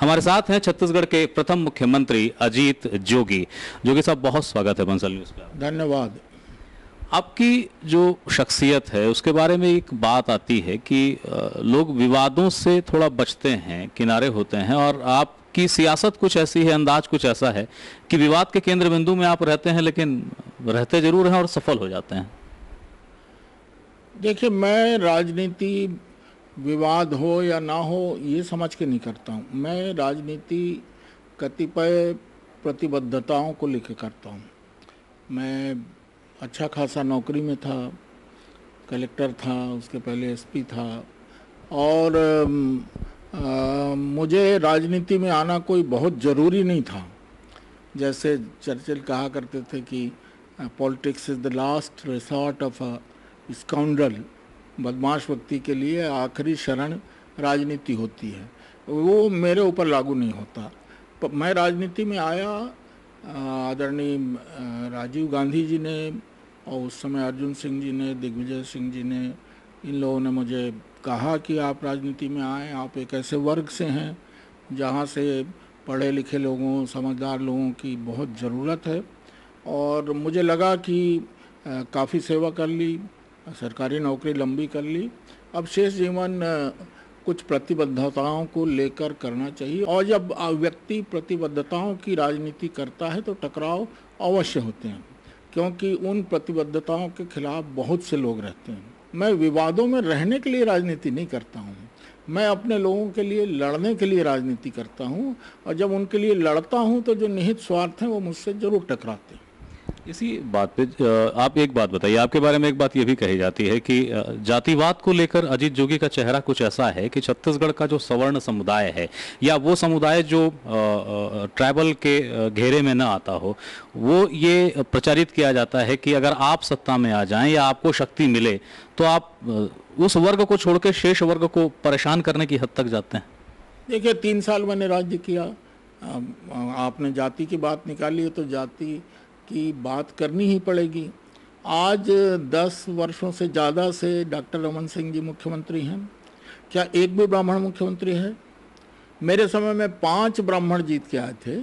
हमारे साथ हैं छत्तीसगढ़ के प्रथम मुख्यमंत्री अजीत जोगी। जोगी साहब, बहुत स्वागत है बंसल न्यूज़ पे। धन्यवाद। आपकी जो शख्सियत है उसके बारे में एक बात आती है कि लोग विवादों से थोड़ा बचते हैं, किनारे होते हैं, और आपकी सियासत कुछ ऐसी है, अंदाज कुछ ऐसा है कि विवाद के केंद्र बिंदु में आप रहते हैं, लेकिन रहते जरूर हैं और सफल हो जाते हैं। देखिए, मैं राजनीति विवाद हो या ना हो ये समझ के नहीं करता हूँ। मैं राजनीति कतिपय प्रतिबद्धताओं को लेकर करता हूँ। मैं अच्छा खासा नौकरी में था, कलेक्टर था, उसके पहले एसपी था, और मुझे राजनीति में आना कोई बहुत ज़रूरी नहीं था। जैसे चर्चिल कहा करते थे कि politics is the last resort of a scoundrel, बदमाश व्यक्ति के लिए आखिरी शरण राजनीति होती है। वो मेरे ऊपर लागू नहीं होता। मैं राजनीति में आया, आदरणीय राजीव गांधी जी ने और उस समय अर्जुन सिंह जी ने, दिग्विजय सिंह जी ने, इन लोगों ने मुझे कहा कि आप राजनीति में आएँ। आप एक ऐसे वर्ग से हैं जहाँ से पढ़े लिखे लोगों, समझदार लोगों की बहुत ज़रूरत है। और मुझे लगा कि काफ़ी सेवा कर ली, सरकारी नौकरी लंबी कर ली, अब शेष जीवन कुछ प्रतिबद्धताओं को लेकर करना चाहिए। और जब व्यक्ति प्रतिबद्धताओं की राजनीति करता है तो टकराव अवश्य होते हैं, क्योंकि उन प्रतिबद्धताओं के खिलाफ बहुत से लोग रहते हैं। मैं विवादों में रहने के लिए राजनीति नहीं करता हूँ, मैं अपने लोगों के लिए लड़ने के लिए राजनीति करता हूँ। और जब उनके लिए लड़ता हूँ तो जो निहित स्वार्थ हैं वो मुझसे जरूर टकराते हैं। इसी बात पे आप एक बात बताइए। आपके बारे में एक बात ये भी कही जाती है कि जातिवाद को लेकर अजीत जोगी का चेहरा कुछ ऐसा है कि छत्तीसगढ़ का जो सवर्ण समुदाय है, या वो समुदाय जो ट्राइबल के घेरे में न आता हो, वो ये प्रचारित किया जाता है कि अगर आप सत्ता में आ जाएं या आपको शक्ति मिले तो आप उस वर्ग को छोड़ के शेष वर्ग को परेशान करने की हद तक जाते हैं। देखिए, 3 साल मैंने राज्य किया। आपने जाति की बात निकाली है तो जाति की बात करनी ही पड़ेगी। आज 10 वर्षों से ज़्यादा से डॉक्टर रमन सिंह जी मुख्यमंत्री हैं। क्या एक भी ब्राह्मण मुख्यमंत्री है? मेरे समय में 5 ब्राह्मण जीत के आए थे।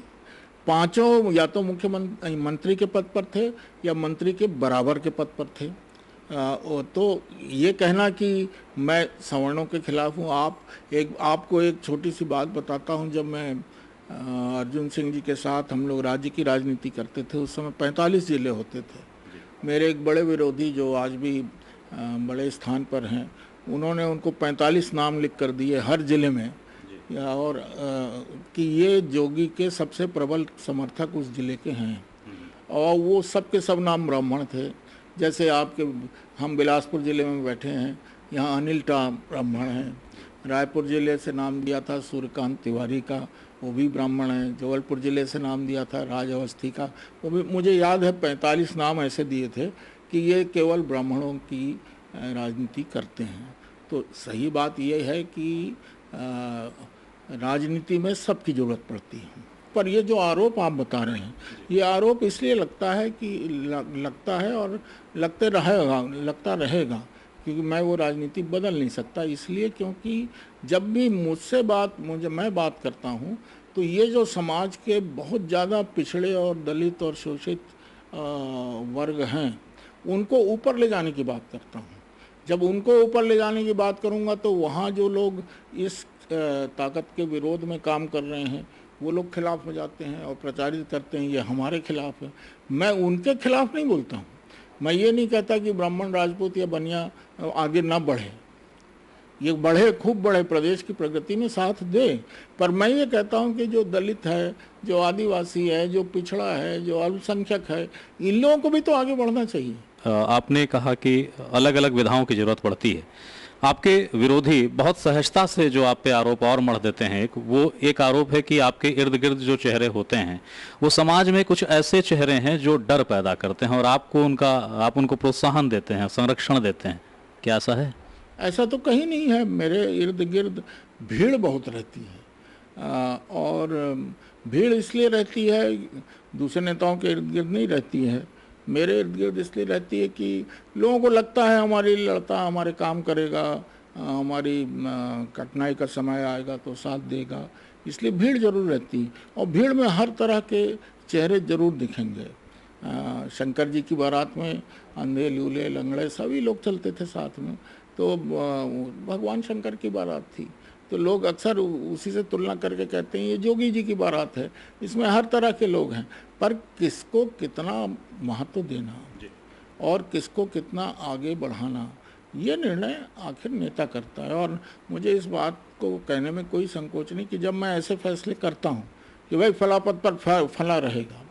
पांचों या तो मुख्यमंत्री के पद पर थे या मंत्री के बराबर के पद पर थे। तो ये कहना कि मैं सवर्णों के खिलाफ हूँ, आपको एक छोटी सी बात बताता हूँ। जब मैं अर्जुन सिंह जी के साथ हम लोग राज्य की राजनीति करते थे, उस समय 45 जिले होते थे। मेरे एक बड़े विरोधी जो आज भी बड़े स्थान पर हैं, उन्होंने उनको 45 नाम लिख कर दिए हर जिले में, और कि ये जोगी के सबसे प्रबल समर्थक उस जिले के हैं। और वो सब के सब नाम ब्राह्मण थे। जैसे हम बिलासपुर ज़िले में बैठे हैं, यहाँ अनिल टा ब्राह्मण हैं। रायपुर ज़िले से नाम दिया था सूर्यकांत तिवारी का, वो भी ब्राह्मण हैं। जबलपुर ज़िले से नाम दिया था राज अवस्थी का, वो भी मुझे याद है। 45 नाम ऐसे दिए थे कि ये केवल ब्राह्मणों की राजनीति करते हैं। तो सही बात ये है कि राजनीति में सबकी ज़रूरत पड़ती है। पर ये जो आरोप आप बता रहे हैं, ये आरोप इसलिए लगता है और लगता रहेगा क्योंकि मैं वो राजनीति बदल नहीं सकता। इसलिए क्योंकि जब भी मैं बात करता हूँ तो ये जो समाज के बहुत ज़्यादा पिछड़े और दलित और शोषित वर्ग हैं, उनको ऊपर ले जाने की बात करता हूँ। जब उनको ऊपर ले जाने की बात करूँगा तो वहाँ जो लोग इस ताकत के विरोध में काम कर रहे हैं, वो लोग खिलाफ हो जाते हैं और प्रचारित करते हैं ये हमारे खिलाफ है। मैं उनके खिलाफ नहीं बोलता हूँ। मैं ये नहीं कहता कि ब्राह्मण, राजपूत या बनिया आगे ना बढ़े, ये बढ़े, खूब बढ़े, प्रदेश की प्रगति में साथ दे। पर मैं ये कहता हूँ कि जो दलित है, जो आदिवासी है, जो पिछड़ा है, जो अल्पसंख्यक है, इन लोगों को भी तो आगे बढ़ना चाहिए। आपने कहा कि अलग अलग विधाओं की जरूरत पड़ती है। आपके विरोधी बहुत सहजता से जो आप पे आरोप और मढ़ देते हैं, एक आरोप है कि आपके इर्द गिर्द जो चेहरे होते हैं वो समाज में कुछ ऐसे चेहरे हैं जो डर पैदा करते हैं और आप उनको प्रोत्साहन देते हैं, संरक्षण देते हैं। क्या ऐसा है? ऐसा तो कहीं नहीं है। मेरे इर्द गिर्द भीड़ बहुत रहती है, और भीड़ इसलिए रहती है, दूसरे नेताओं के इर्द गिर्द नहीं रहती है। मेरे इर्द गिर्द इसलिए रहती है कि लोगों को लगता है हमारे लिए लड़ता, हमारे काम करेगा, हमारी कठिनाई का समय आएगा तो साथ देगा, इसलिए भीड़ जरूर रहती है। और भीड़ में हर तरह के चेहरे जरूर दिखेंगे। शंकर जी की बारात में अंधे लूले लंगड़े सभी लोग चलते थे साथ में, तो भगवान शंकर की बारात थी, तो लोग अक्सर उसी से तुलना करके कहते हैं ये जोगी जी की बारात है, इसमें हर तरह के लोग हैं। पर किसको कितना महत्व देना और किसको कितना आगे बढ़ाना, ये निर्णय आखिर नेता करता है। और मुझे इस बात को कहने में कोई संकोच नहीं कि जब मैं ऐसे फैसले करता हूँ कि भाई फला पद पर फला रहेगा,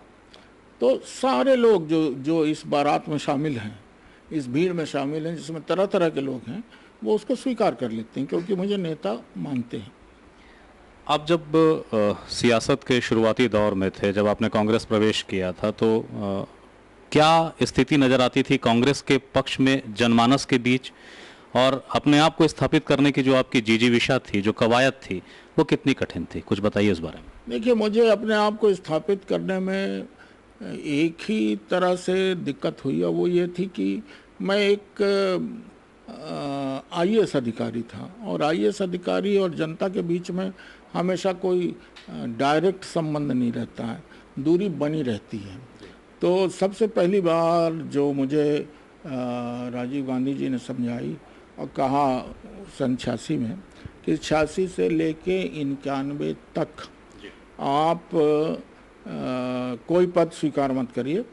तो सारे लोग जो इस बारात में शामिल हैं, इस भीड़ में शामिल हैं, जिसमें तरह तरह के लोग हैं, वो उसको स्वीकार कर लेते हैं क्योंकि मुझे नेता मानते हैं। आप जब सियासत के शुरुआती दौर में थे, जब आपने कांग्रेस प्रवेश किया था, तो क्या स्थिति नजर आती थी कांग्रेस के पक्ष में जनमानस के बीच, और अपने आप को स्थापित करने की जो आपकी जिजीविषा थी, जो कवायद थी, वो कितनी कठिन थी? कुछ बताइए इस बारे में। देखिए, मुझे अपने आप को स्थापित करने में एक ही तरह से दिक्कत हुई, और वो ये थी कि मैं एक आईएएस अधिकारी था, और आईएएस अधिकारी और जनता के बीच में हमेशा कोई डायरेक्ट संबंध नहीं रहता है, दूरी बनी रहती है। तो सबसे पहली बार जो मुझे राजीव गांधी जी ने समझाई और कहा सन 86 में कि 86 से लेके 91 तक आप कोई पद स्वीकार मत करिए,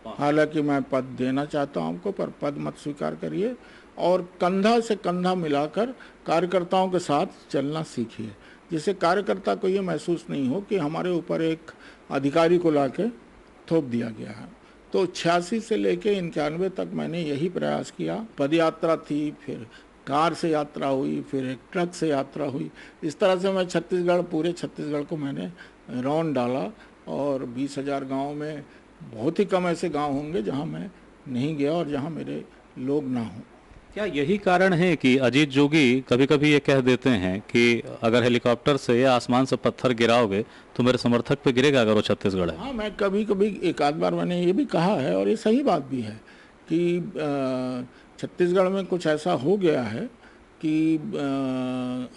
हालांकि मैं पद देना चाहता हूं आपको, पर पद मत स्वीकार करिए, और कंधा से कंधा मिलाकर कार्यकर्ताओं के साथ चलना सीखिए, जिससे कार्यकर्ता को ये महसूस नहीं हो कि हमारे ऊपर एक अधिकारी को लाके थोप दिया गया है। तो 86 से लेके 91 तक मैंने यही प्रयास किया। पद यात्रा थी, फिर कार से यात्रा हुई, फिर एक ट्रक से यात्रा हुई। इस तरह से मैं छत्तीसगढ़, पूरे छत्तीसगढ़ को मैंने राउंड डाला, और 20,000 गाँव में बहुत ही कम ऐसे गांव होंगे जहां मैं नहीं गया और जहां मेरे लोग ना हों। क्या यही कारण है कि अजीत जोगी कभी कभी ये कह देते हैं कि अगर हेलीकॉप्टर से या आसमान से पत्थर गिराओगे तो मेरे समर्थक पे गिरेगा अगर वो छत्तीसगढ़ है? हाँ, मैं कभी कभी एक आध बार मैंने ये भी कहा है, और ये सही बात भी है कि छत्तीसगढ़ में कुछ ऐसा हो गया है कि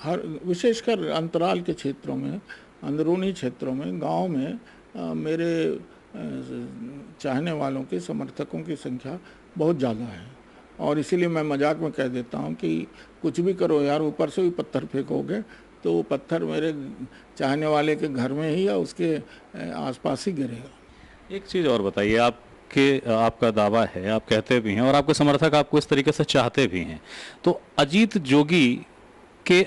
हर विशेषकर अंतराल के क्षेत्रों में, अंदरूनी क्षेत्रों में, गांव में मेरे चाहने वालों के, समर्थकों की संख्या बहुत ज़्यादा है। और इसीलिए मैं मजाक में कह देता हूँ कि कुछ भी करो यार, ऊपर से भी पत्थर फेंकोगे तो वो पत्थर मेरे चाहने वाले के घर में ही या उसके आसपास ही गिरेगा। एक चीज़ और बताइए, आपका दावा है, आप कहते भी हैं, और आपके समर्थक आपको इस तरीके से चाहते भी हैं, तो अजीत जोगी के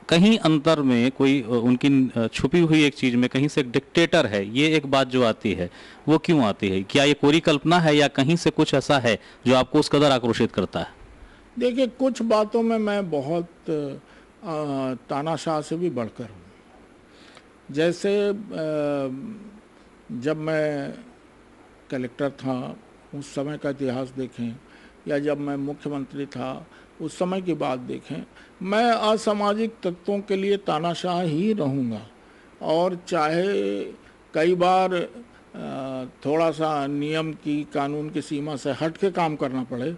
कहीं अंतर में कोई उनकी छुपी हुई एक चीज में कहीं से एक डिक्टेटर है, ये एक बात जो आती है, वो क्यों आती है? क्या ये कोरी कल्पना है या कहीं से कुछ ऐसा है जो आपको उस कदर आक्रोशित करता है? देखिए, कुछ बातों में मैं बहुत तानाशाह से भी बढ़कर हूँ। जैसे जब मैं कलेक्टर था उस समय का इतिहास देखें, या जब मैं मुख्यमंत्री था उस समय की बात देखें, मैं असामाजिक तत्वों के लिए तानाशाह ही रहूँगा। और चाहे कई बार थोड़ा सा नियम की, कानून की सीमा से हट के काम करना पड़े,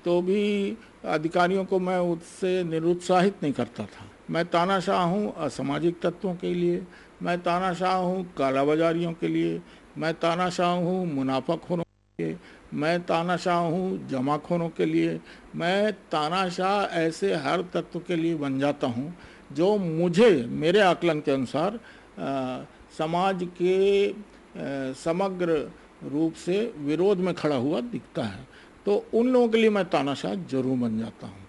तो भी अधिकारियों को मैं उससे निरुत्साहित नहीं करता था। मैं तानाशाह हूँ असामाजिक तत्वों के लिए, मैं तानाशाह हूँ कालाबाजारियों के लिए, मैं तानाशाह हूँ मुनाफाखोरों के लिए, मैं तानाशाह हूँ जमाखोरों के लिए, मैं तानाशाह ऐसे हर तत्व के लिए बन जाता हूँ जो मुझे, मेरे आकलन के अनुसार, समाज के समग्र रूप से विरोध में खड़ा हुआ दिखता है। तो उन लोगों के लिए मैं तानाशाह जरूर बन जाता हूँ।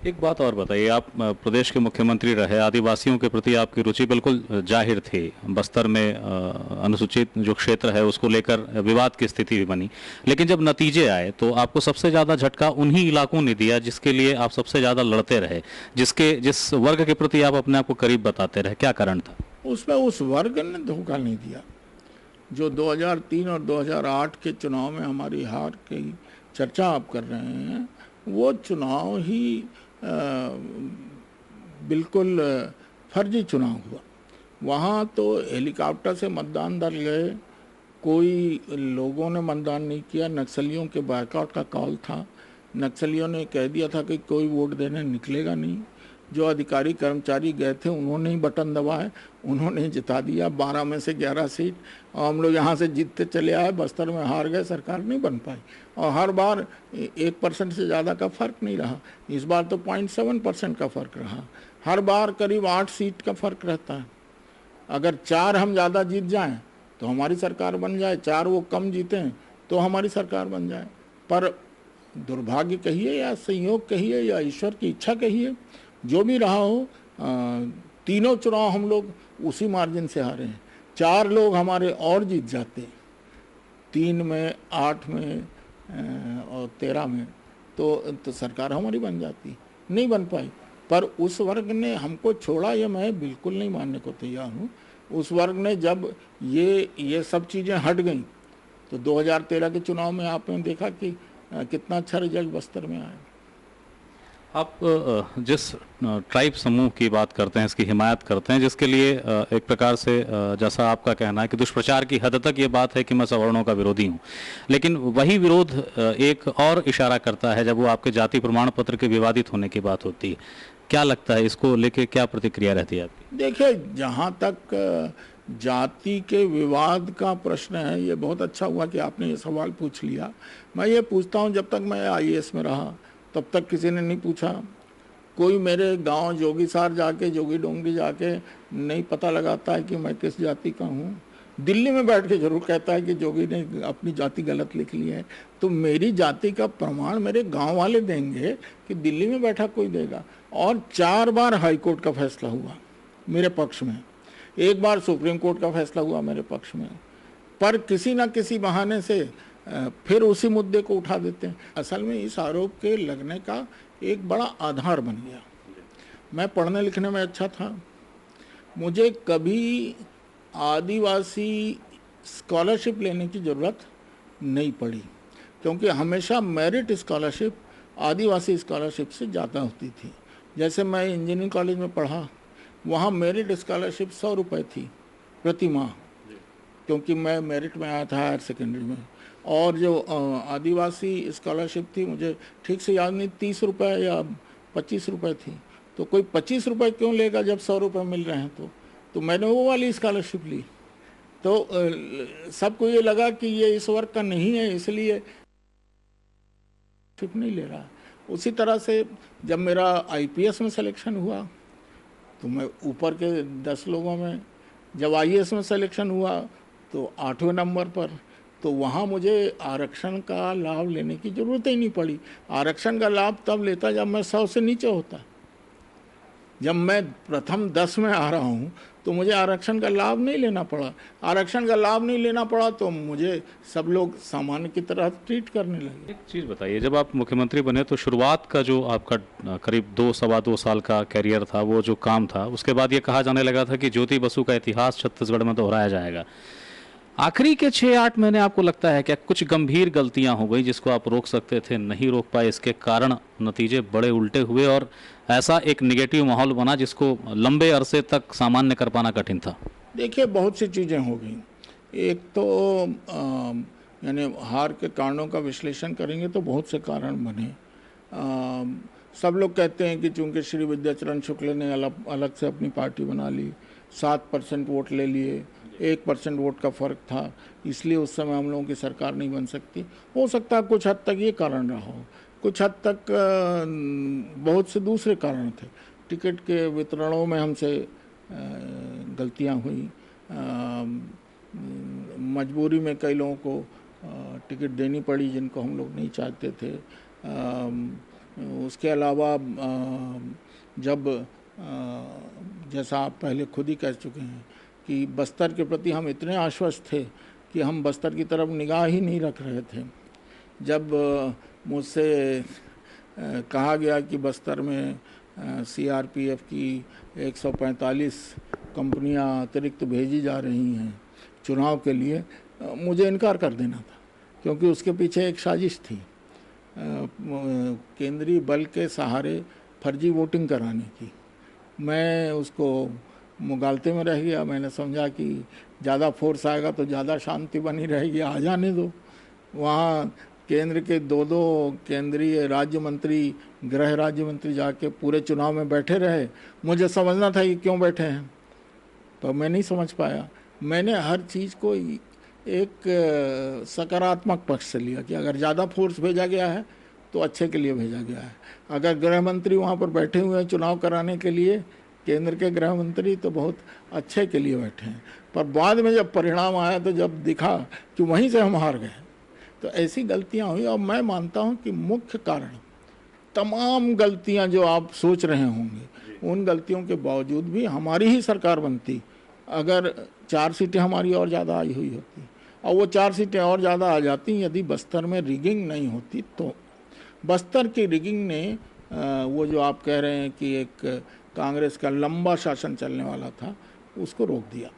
एक बात और बताइए, आप प्रदेश के मुख्यमंत्री रहे, आदिवासियों के प्रति आपकी रुचि बिल्कुल जाहिर थी। बस्तर में अनुसूचित जो क्षेत्र है उसको लेकर विवाद की स्थिति भी बनी, लेकिन जब नतीजे आए तो आपको सबसे ज़्यादा झटका उन्हीं इलाकों ने दिया जिसके लिए आप सबसे ज़्यादा लड़ते रहे, जिस वर्ग के प्रति आप अपने आप को करीब बताते रहे। क्या कारण था उसमें? उस वर्ग ने धोखा नहीं दिया। जो 2003 और 2008 के चुनाव में हमारी हार की चर्चा आप कर रहे हैं, वो चुनाव ही बिल्कुल फर्जी चुनाव हुआ। वहाँ तो हेलीकॉप्टर से मतदान दल गए, कोई लोगों ने मतदान नहीं किया। नक्सलियों के बायकॉट का कॉल था, नक्सलियों ने कह दिया था कि कोई वोट देने निकलेगा नहीं। जो अधिकारी कर्मचारी गए थे उन्होंने ही बटन दबाए, उन्होंने ही जिता दिया 12 में से 11 सीट। और हम लोग यहाँ से जीतते चले आए, बस्तर में हार गए, सरकार नहीं बन पाई। और हर बार 1% से ज़्यादा का फ़र्क नहीं रहा, इस बार तो 0.7% का फ़र्क रहा। हर बार करीब 8 सीट का फ़र्क रहता है। अगर 4 हम ज़्यादा जीत जाएं तो हमारी सरकार बन जाए, 4 वो कम जीतें तो हमारी सरकार बन जाए। पर दुर्भाग्य कहिए या संयोग कहिए या ईश्वर की इच्छा कहिए, जो भी रहा हो, तीनों चुनाव हम लोग उसी मार्जिन से हारे हैं। 4 लोग हमारे और जीत जाते, 3 में, 8 में और 13 में, तो सरकार हमारी बन जाती, नहीं बन पाई। पर उस वर्ग ने हमको छोड़ा, ये मैं बिल्कुल नहीं मानने को तैयार हूँ। उस वर्ग ने जब ये सब चीज़ें हट गईं तो 2013 के चुनाव में आपने देखा कि कितना अच्छा रिजल्ट बस्तर में आया। आप जिस ट्राइब समूह की बात करते हैं, इसकी हिमायत करते हैं, जिसके लिए एक प्रकार से जैसा आपका कहना है कि दुष्प्रचार की हद तक ये बात है कि मैं सवर्णों का विरोधी हूँ, लेकिन वही विरोध एक और इशारा करता है जब वो आपके जाति प्रमाण पत्र के विवादित होने की बात होती है। क्या लगता है, इसको लेके क्या प्रतिक्रिया रहती है आपकी? देखिए, जहाँ तक जाति के विवाद का प्रश्न है, ये बहुत अच्छा हुआ कि आपने ये सवाल पूछ लिया। मैं ये पूछता हूँ, जब तक मैं आईएएस में रहा तब तक किसी ने नहीं पूछा। कोई मेरे गांव जोगीसार जाके, जोगी डोंगरी जाके नहीं पता लगाता है कि मैं किस जाति का हूँ। दिल्ली में बैठ के जरूर कहता है कि जोगी ने अपनी जाति गलत लिख ली है। तो मेरी जाति का प्रमाण मेरे गांव वाले देंगे कि दिल्ली में बैठा कोई देगा? और 4 बार हाई कोर्ट का फैसला हुआ मेरे पक्ष में, 1 बार सुप्रीम कोर्ट का फैसला हुआ मेरे पक्ष में, पर किसी न किसी बहाने से फिर उसी मुद्दे को उठा देते हैं। असल में इस आरोप के लगने का एक बड़ा आधार बन गया। मैं पढ़ने लिखने में अच्छा था, मुझे कभी आदिवासी स्कॉलरशिप लेने की ज़रूरत नहीं पड़ी, क्योंकि हमेशा मेरिट स्कॉलरशिप आदिवासी स्कॉलरशिप से ज़्यादा होती थी। जैसे मैं इंजीनियरिंग कॉलेज में पढ़ा, वहाँ मेरिट स्कॉलरशिप 100 रुपये थी प्रति माह, क्योंकि मैं मेरिट में आया था हायर सेकेंडरी में। और जो आदिवासी स्कॉलरशिप थी, मुझे ठीक से याद नहीं, 30 रुपये या 25 रुपये थी। तो कोई 25 रुपये क्यों लेगा जब 100 रुपये मिल रहे हैं? तो मैंने वो वाली स्कॉलरशिप ली। तो सबको ये लगा कि ये इस वर्ग का नहीं है, इसलिए शिप नहीं ले रहा। उसी तरह से जब मेरा आईपीएस में सिलेक्शन हुआ तो मैं ऊपर के 10 लोगों में, जब आईएएस में सिलेक्शन हुआ तो 8वें नंबर पर। तो वहाँ मुझे आरक्षण का लाभ लेने की ज़रूरत ही नहीं पड़ी। आरक्षण का लाभ तब लेता जब मैं 100 से नीचे होता। जब मैं प्रथम 10 में आ रहा हूँ तो मुझे आरक्षण का लाभ नहीं लेना पड़ा। आरक्षण का लाभ नहीं लेना पड़ा तो मुझे सब लोग सामान्य की तरह ट्रीट करने लगे। एक चीज़ बताइए, जब आप मुख्यमंत्री बने तो शुरुआत का जो आपका करीब 2 साल का कैरियर था, वो जो काम था, उसके बाद ये कहा जाने लगा था कि ज्योति बसु का इतिहास छत्तीसगढ़ में दोहराया जाएगा। आखिरी के 6-8 महीने आपको लगता है क्या कुछ गंभीर गलतियां हो गई जिसको आप रोक सकते थे, नहीं रोक पाए, इसके कारण नतीजे बड़े उल्टे हुए और ऐसा एक निगेटिव माहौल बना जिसको लंबे अरसे तक सामान्य कर पाना कठिन था? देखिए, बहुत सी चीज़ें हो गई। एक तो यानी हार के कारणों का विश्लेषण करेंगे तो बहुत से कारण बने। सब लोग कहते हैं कि चूंकि श्री विद्याचरण शुक्ल ने अलग से अपनी पार्टी बना ली, 7% वोट ले लिए, 1% वोट का फ़र्क था, इसलिए उस समय हम लोगों की सरकार नहीं बन सकती। हो सकता है कुछ हद तक ये कारण रहा हो, कुछ हद तक बहुत से दूसरे कारण थे। टिकट के वितरणों में हमसे गलतियां हुई, मजबूरी में कई लोगों को टिकट देनी पड़ी जिनको हम लोग नहीं चाहते थे। उसके अलावा जब जैसा आप पहले खुद ही कह चुके हैं कि बस्तर के प्रति हम इतने आश्वस्त थे कि हम बस्तर की तरफ निगाह ही नहीं रख रहे थे। जब मुझसे कहा गया कि बस्तर में सीआरपीएफ की 145 कंपनियां अतिरिक्त भेजी जा रही हैं चुनाव के लिए, मुझे इनकार कर देना था, क्योंकि उसके पीछे एक साजिश थी केंद्रीय बल के सहारे फर्जी वोटिंग कराने की। मैं उसको मुगालते में रह गया। मैंने समझा कि ज़्यादा फोर्स आएगा तो ज़्यादा शांति बनी रहेगी, आ जाने दो। वहाँ केंद्र के दो दो केंद्रीय राज्य मंत्री, गृह राज्य मंत्री जाके पूरे चुनाव में बैठे रहे। मुझे समझना था कि क्यों बैठे हैं, पर मैं नहीं समझ पाया। मैंने हर चीज़ को एक सकारात्मक पक्ष से लिया कि अगर ज़्यादा फोर्स भेजा गया है तो अच्छे के लिए भेजा गया है। अगर गृह मंत्री वहाँ पर बैठे हुए हैं चुनाव कराने के लिए, केंद्र के गृह मंत्री, तो बहुत अच्छे के लिए बैठे हैं। पर बाद में जब परिणाम आया तो जब दिखा कि वहीं से हम हार गए, तो ऐसी गलतियाँ हुई। और मैं मानता हूँ कि मुख्य कारण, तमाम गलतियाँ जो आप सोच रहे होंगे, उन गलतियों के बावजूद भी हमारी ही सरकार बनती अगर 4 सीटें हमारी और ज़्यादा आई हुई होती, और वो 4 सीटें और ज़्यादा आ जाती यदि बस्तर में रिगिंग नहीं होती। तो बस्तर की रिगिंग ने वो जो आप कह रहे हैं कि एक कांग्रेस का लंबा शासन चलने वाला था, उसको रोक दिया।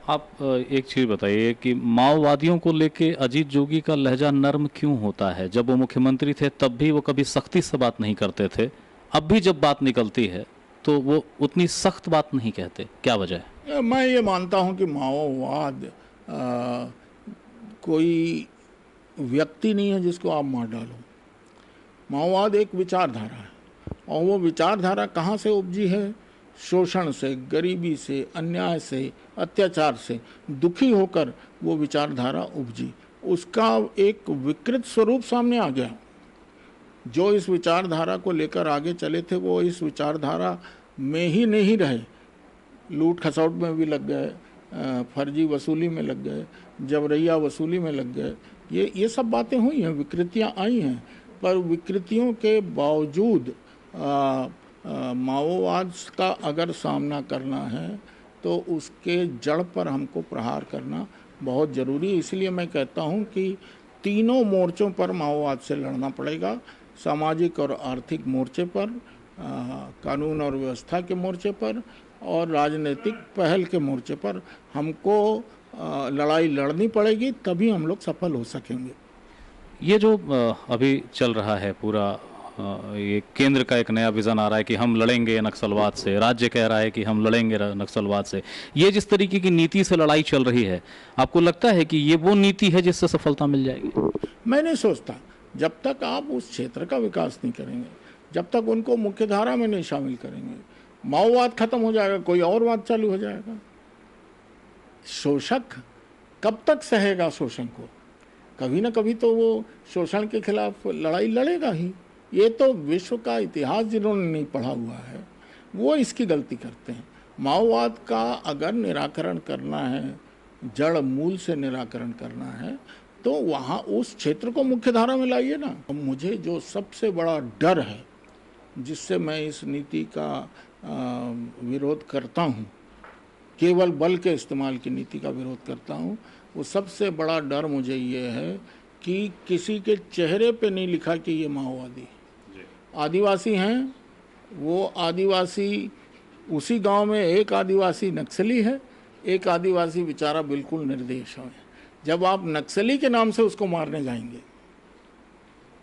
आप एक चीज़ बताइए कि माओवादियों को लेके अजीत जोगी का लहजा नर्म क्यों होता है? जब वो मुख्यमंत्री थे तब भी वो कभी सख्ती से बात नहीं करते थे, अब भी जब बात निकलती है तो वो उतनी सख्त बात नहीं कहते, क्या वजह है? मैं ये मानता हूँ कि माओवाद कोई व्यक्ति नहीं है जिसको आप मार डालो। माओवाद एक विचारधारा है, और वो विचारधारा कहाँ से उपजी है? शोषण से, गरीबी से, अन्याय से, अत्याचार से दुखी होकर वो विचारधारा उपजी। उसका एक विकृत स्वरूप सामने आ गया। जो इस विचारधारा को लेकर आगे चले थे वो इस विचारधारा में ही नहीं रहे, लूट खसौट में भी लग गए, फर्जी वसूली में लग गए, जबरिया वसूली में लग गए। ये सब बातें हुई हैं, विकृतियां आई हैं। पर विकृतियों के बावजूद माओवाद का अगर सामना करना है तो उसके जड़ पर हमको प्रहार करना बहुत ज़रूरी है। इसलिए मैं कहता हूं कि तीनों मोर्चों पर माओवाद से लड़ना पड़ेगा। सामाजिक और आर्थिक मोर्चे पर, कानून और व्यवस्था के मोर्चे पर, और राजनीतिक पहल के मोर्चे पर हमको लड़ाई लड़नी पड़ेगी, तभी हम लोग सफल हो सकेंगे। ये जो अभी चल रहा है पूरा, ये केंद्र का एक नया विजन आ रहा है कि हम लड़ेंगे नक्सलवाद से, राज्य कह रहा है कि हम लड़ेंगे नक्सलवाद से, ये जिस तरीके की नीति से लड़ाई चल रही है, आपको लगता है कि ये वो नीति है जिससे सफलता मिल जाएगी? मैं नहीं सोचता। जब तक आप उस क्षेत्र का विकास नहीं करेंगे, जब तक उनको मुख्य धारा में नहीं शामिल करेंगे, माओवाद खत्म हो जाएगा, कोई और वाद चालू हो जाएगा। शोषक कब तक सहेगा शोषण को? कभी ना कभी तो वो शोषण के खिलाफ लड़ाई लड़ेगा ही। ये तो विश्व का इतिहास जिन्होंने नहीं पढ़ा हुआ है वो इसकी गलती करते हैं। माओवाद का अगर निराकरण करना है, जड़ मूल से निराकरण करना है, तो वहाँ उस क्षेत्र को मुख्य धारा में लाइए ना। मुझे जो सबसे बड़ा डर है जिससे मैं इस नीति का विरोध करता हूँ, केवल बल के इस्तेमाल की नीति का विरोध करता हूँ, वो सबसे बड़ा डर मुझे ये है कि किसी के चेहरे पे नहीं लिखा कि ये माओवादी आदिवासी हैं। वो आदिवासी, उसी गांव में एक आदिवासी नक्सली है, एक आदिवासी बेचारा बिल्कुल निर्दोष है। जब आप नक्सली के नाम से उसको मारने जाएंगे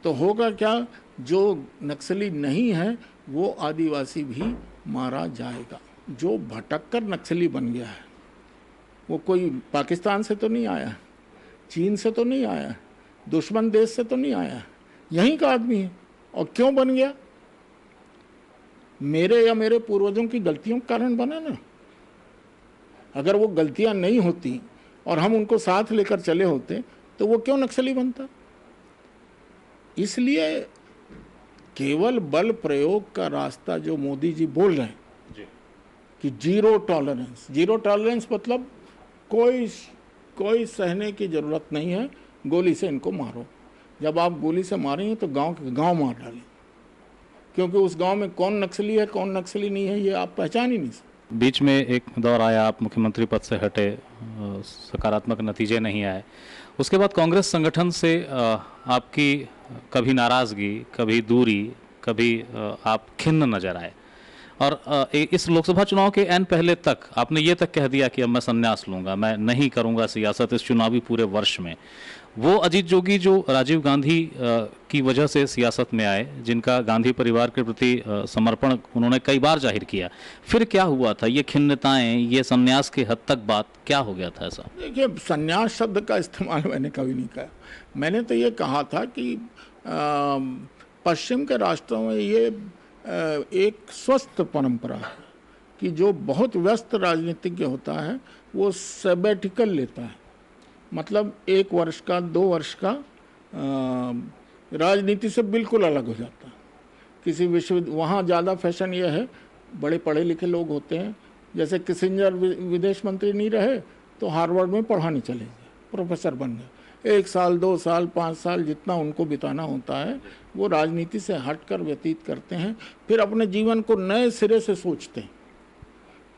तो होगा क्या? जो नक्सली नहीं है वो आदिवासी भी मारा जाएगा। जो भटक कर नक्सली बन गया है वो कोई पाकिस्तान से तो नहीं आया, चीन से तो नहीं आया, दुश्मन देश से तो नहीं आया, यहीं का आदमी है। और क्यों बन गया? मेरे या मेरे पूर्वजों की गलतियों के कारण बना ना। अगर वो गलतियां नहीं होती और हम उनको साथ लेकर चले होते तो वो क्यों नक्सली बनता? इसलिए केवल बल प्रयोग का रास्ता जो मोदी जी बोल रहे हैं कि जीरो टॉलरेंस मतलब कोई सहने की जरूरत नहीं है, गोली से इनको मारो। जब आप गोली से मारेंगे तो गांव के गांव मार डालें, क्योंकि उस गांव में कौन नक्सली है कौन नक्सली नहीं है ये आप पहचान ही नहीं सकते। बीच में एक दौर आया, आप मुख्यमंत्री पद से हटे, सकारात्मक नतीजे नहीं आए। उसके बाद कांग्रेस संगठन से आपकी कभी नाराज़गी, कभी दूरी, कभी आप खिन्न नजर आए, और इस लोकसभा चुनाव के एन पहले तक आपने ये तक कह दिया कि अब मैं संन्यास लूँगा, मैं नहीं करूँगा सियासत इस चुनावी पूरे वर्ष में। वो अजीत जोगी जो राजीव गांधी की वजह से सियासत में आए, जिनका गांधी परिवार के प्रति समर्पण उन्होंने कई बार जाहिर किया, फिर क्या हुआ था? ये खिन्नताएं, ये संन्यास की हद तक बात क्या हो गया था ऐसा? देखिए, संन्यास शब्द का इस्तेमाल मैंने कभी नहीं किया। मैंने तो ये कहा था कि पश्चिम के राष्ट्रों में ये एक स्वस्थ परंपरा है कि जो बहुत व्यस्त राजनीतिज्ञ होता है वो सेबेटिकल लेता है, मतलब 1 वर्ष का 2 वर्ष का राजनीति से बिल्कुल अलग हो जाता है। किसी वहाँ ज़्यादा फैशन ये है, बड़े पढ़े लिखे लोग होते हैं, जैसे किसिंजर विदेश मंत्री नहीं रहे तो हार्वर्ड में पढ़ाने चले गए, प्रोफेसर बन गए। 1 साल 2 साल 5 साल जितना उनको बिताना होता है वो राजनीति से हटकर व्यतीत करते हैं, फिर अपने जीवन को नए सिरे से सोचते हैं।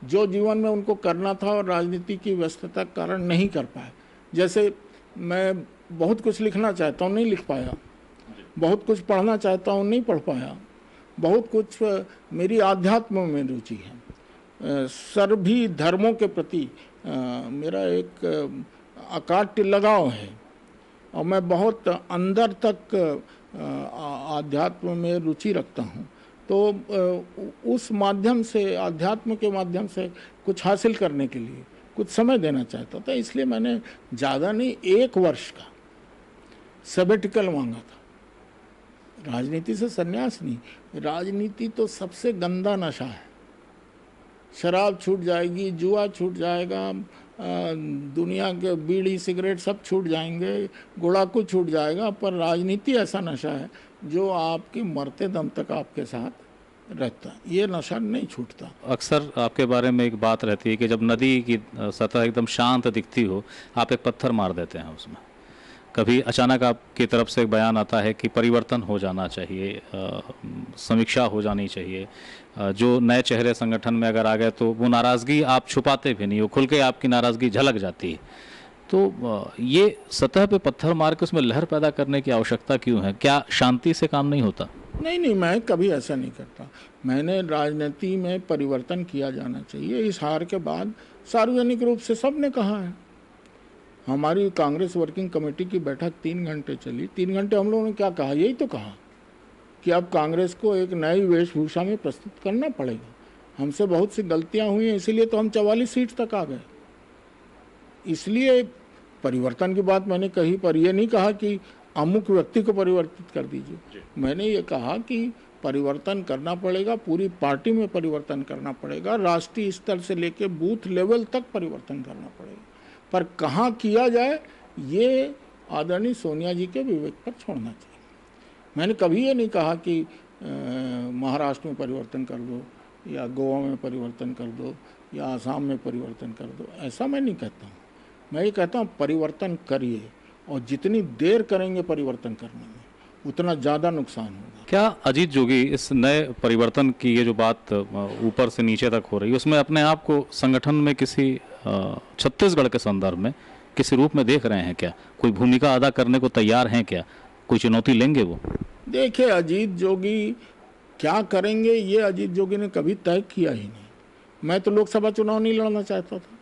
जो जीवन में उनको करना था और राजनीति की व्यस्तता के कारण नहीं कर पाए। जैसे मैं बहुत कुछ लिखना चाहता हूँ, नहीं लिख पाया, बहुत कुछ पढ़ना चाहता हूँ, नहीं पढ़ पाया, बहुत कुछ मेरी आध्यात्म में रुचि है, सभी धर्मों के प्रति मेरा एक अकाट्य लगाव है और मैं बहुत अंदर तक आध्यात्म में रुचि रखता हूँ। तो उस माध्यम से, आध्यात्म के माध्यम से कुछ हासिल करने के लिए कुछ समय देना चाहता था, इसलिए मैंने ज़्यादा नहीं 1 वर्ष का सेबेटिकल मांगा था। राजनीति से संन्यास नहीं, राजनीति तो सबसे गंदा नशा है। शराब छूट जाएगी, जुआ छूट जाएगा, दुनिया के बीड़ी सिगरेट सब छूट जाएंगे, गुड़ाकू छूट जाएगा, पर राजनीति ऐसा नशा है जो आपकी मरते दम तक आपके साथ रहता है। ये नशा नहीं छूटता। अक्सर आपके बारे में एक बात रहती है कि जब नदी की सतह एकदम शांत दिखती हो, आप एक पत्थर मार देते हैं उसमें। कभी अचानक आपकी तरफ से एक बयान आता है कि परिवर्तन हो जाना चाहिए, समीक्षा हो जानी चाहिए, जो नए चेहरे संगठन में अगर आ गए तो वो नाराज़गी आप छुपाते भी नहीं हो, खुल के आपकी नाराज़गी झलक जाती है। तो ये सतह पे पत्थर मार के उसमें लहर पैदा करने की आवश्यकता क्यों है? क्या शांति से काम नहीं होता? नहीं, मैं कभी ऐसा नहीं करता। मैंने राजनीति में परिवर्तन किया जाना चाहिए। इस हार के बाद सार्वजनिक रूप से सबने कहा है। हमारी कांग्रेस वर्किंग कमेटी की बैठक 3 घंटे चली। 3 घंटे हम लोगों ने क्या कहा? यही तो कहा कि अब कांग्रेस को एक नई वेशभूषा में प्रस्तुत करना पड़ेगा। हमसे बहुत सी गलतियां हुई हैं, इसीलिए तो हम 44 सीट तक आ गए। इसलिए परिवर्तन की बात मैंने कही, पर यह नहीं कहा कि अमुक व्यक्ति को परिवर्तित कर दीजिए। मैंने ये कहा कि परिवर्तन करना पड़ेगा, पूरी पार्टी में परिवर्तन करना पड़ेगा, राष्ट्रीय स्तर से लेकर बूथ लेवल तक परिवर्तन करना पड़ेगा, पर कहाँ किया जाए ये आदरणीय सोनिया जी के विवेक पर छोड़ना चाहिए। मैंने कभी ये नहीं कहा कि महाराष्ट्र में परिवर्तन कर दो या गोवा में परिवर्तन कर दो या आसाम में परिवर्तन कर दो, ऐसा मैं नहीं कहता हूँ। मैं ये कहता हूँ परिवर्तन करिए, और जितनी देर करेंगे परिवर्तन करने में उतना ज़्यादा नुकसान होगा। क्या अजीत जोगी इस नए परिवर्तन की ये जो बात ऊपर से नीचे तक हो रही है, उसमें अपने आप को संगठन में किसी छत्तीसगढ़ के संदर्भ में किसी रूप में देख रहे हैं क्या? कोई भूमिका अदा करने को तैयार हैं क्या? कोई चुनौती लेंगे वो? देखिए, अजीत जोगी क्या करेंगे ये अजीत जोगी ने कभी तय किया ही नहीं। मैं तो लोकसभा चुनाव नहीं लड़ना चाहता था।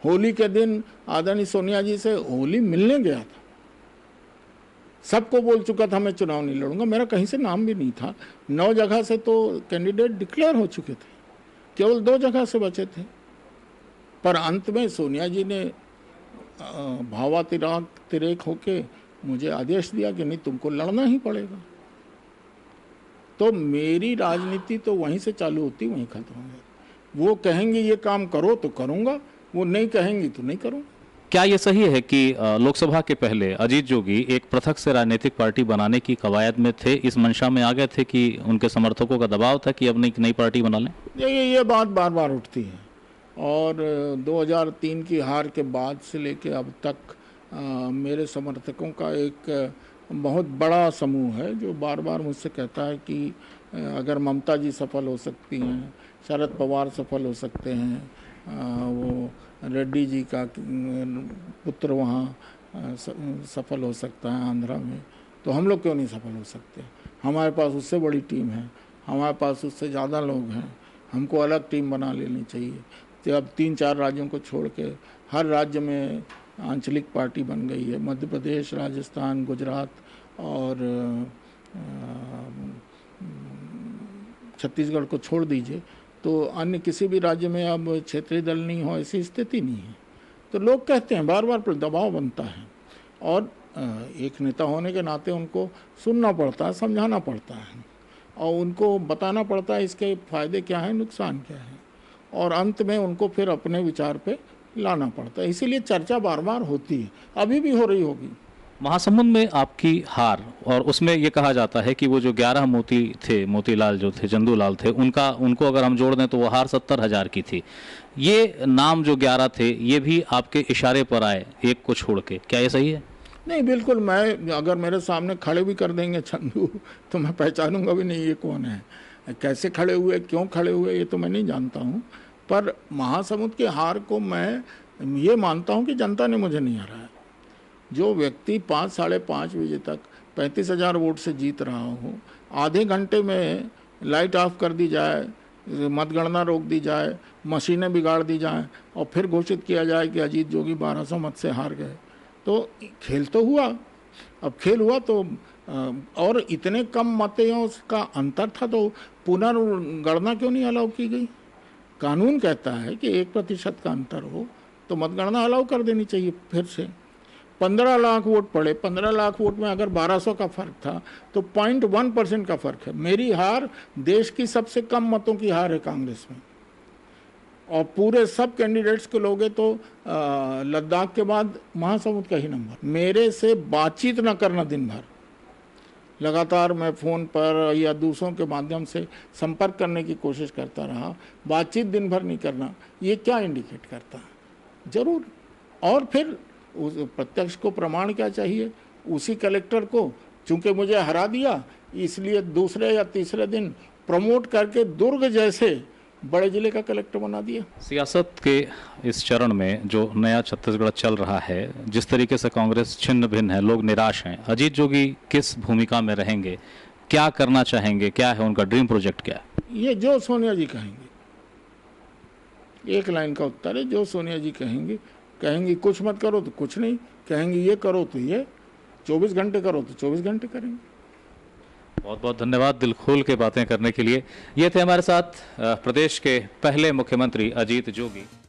होली के दिन आदरणीय सोनिया जी से होली मिलने गया था, सबको बोल चुका था मैं चुनाव नहीं लड़ूंगा। मेरा कहीं से नाम भी नहीं था। 9 जगह से तो कैंडिडेट डिक्लेयर हो चुके थे, केवल 2 जगह से बचे थे। पर अंत में सोनिया जी ने भावातिरेक होके मुझे आदेश दिया कि नहीं, तुमको लड़ना ही पड़ेगा। तो मेरी राजनीति तो वहीं से चालू होती वहीं खत्म हो जाती। वो कहेंगे ये काम करो तो करूँगा, वो नहीं कहेंगी तो नहीं करूँगा। क्या ये सही है कि लोकसभा के पहले अजीत जोगी एक पृथक से राजनीतिक पार्टी बनाने की कवायद में थे, इस मंशा में आ गए थे कि उनके समर्थकों का दबाव था कि अब नई पार्टी बना लें? ये बात बार बार उठती है, और 2003 की हार के बाद से लेके अब तक मेरे समर्थकों का एक बहुत बड़ा समूह है जो बार बार मुझसे कहता है कि अगर ममता जी सफल हो सकती हैं, शरद पवार सफल हो सकते हैं, वो रेड्डी जी का पुत्र वहाँ सफल हो सकता है आंध्रा में, तो हम लोग क्यों नहीं सफल हो सकते? हमारे पास उससे बड़ी टीम है, हमारे पास उससे ज़्यादा लोग हैं, हमको अलग टीम बना लेनी चाहिए। तो अब 3-4 राज्यों को छोड़ के हर राज्य में आंचलिक पार्टी बन गई है। मध्य प्रदेश, राजस्थान, गुजरात और छत्तीसगढ़ को छोड़ दीजिए तो अन्य किसी भी राज्य में अब क्षेत्रीय दल नहीं हो, ऐसी स्थिति नहीं है। तो लोग कहते हैं, बार बार दबाव बनता है और एक नेता होने के नाते उनको सुनना पड़ता है, समझाना पड़ता है और उनको बताना पड़ता है इसके फ़ायदे क्या हैं, नुकसान क्या है, और अंत में उनको फिर अपने विचार पे लाना पड़ता है। इसीलिए चर्चा बार बार होती है, अभी भी हो रही होगी। महासमुंद में आपकी हार, और उसमें ये कहा जाता है कि वो जो 11 मोती थे, मोतीलाल जो थे, चंदूलाल थे, उनको अगर हम जोड़ दें तो वो हार 70,000 की थी। ये नाम जो 11 थे ये भी आपके इशारे पर आए, एक को छोड़ के, क्या ये सही है? नहीं, बिल्कुल। मैं अगर मेरे सामने खड़े भी कर देंगे चंदू तो मैं पहचानूंगा भी नहीं ये कौन है, कैसे खड़े हुए, क्यों खड़े हुए, ये तो मैं नहीं जानता हूँ। पर महासमुंद की हार को मैं ये मानता हूँ कि जनता ने मुझे नहीं हराया। जो व्यक्ति 5 साढ़े 5 बजे तक 35,000 वोट से जीत रहा हो, आधे घंटे में लाइट ऑफ कर दी जाए, मतगणना रोक दी जाए, मशीनें बिगाड़ दी जाएं और फिर घोषित किया जाए कि अजीत जोगी 1200 मत से हार गए, तो खेल तो हुआ। अब खेल हुआ तो और इतने कम मतों का अंतर था तो पुनर्गणना क्यों नहीं अलाउ की गई? कानून कहता है कि 1% का अंतर हो तो मतगणना अलाउ कर देनी चाहिए फिर से। 15 लाख वोट पड़े, 15 लाख वोट में अगर 1200 का फर्क था तो 0.1% का फर्क है। मेरी हार देश की सबसे कम मतों की हार है कांग्रेस में, और पूरे सब कैंडिडेट्स को लोगे तो लद्दाख के बाद महासमुंद का ही नंबर। मेरे से बातचीत न करना, दिन भर लगातार मैं फ़ोन पर या दूसरों के माध्यम से संपर्क करने की कोशिश करता रहा, बातचीत दिन भर नहीं करना, ये क्या इंडिकेट करता है? जरूर। और फिर उस प्रत्यक्ष को प्रमाण क्या चाहिए? उसी कलेक्टर को चूंकि मुझे हरा दिया इसलिए दूसरे या तीसरे दिन प्रमोट करके दुर्ग जैसे बड़े जिले का कलेक्टर बना दिया। सियासत के इस चरण में जो नया छत्तीसगढ़ चल रहा है, जिस तरीके से कांग्रेस छिन्न भिन्न है, लोग निराश हैं, अजीत जोगी किस भूमिका में रहेंगे, क्या करना चाहेंगे, क्या है उनका ड्रीम प्रोजेक्ट, क्या है? ये जो सोनिया जी कहेंगे, एक लाइन का उत्तर है, जो सोनिया जी कहेंगी कुछ मत करो तो कुछ नहीं, कहेंगी ये करो तो ये, 24 घंटे करो तो 24 घंटे करेंगे। बहुत बहुत धन्यवाद दिल खोल के बातें करने के लिए। ये थे हमारे साथ प्रदेश के पहले मुख्यमंत्री अजीत जोगी।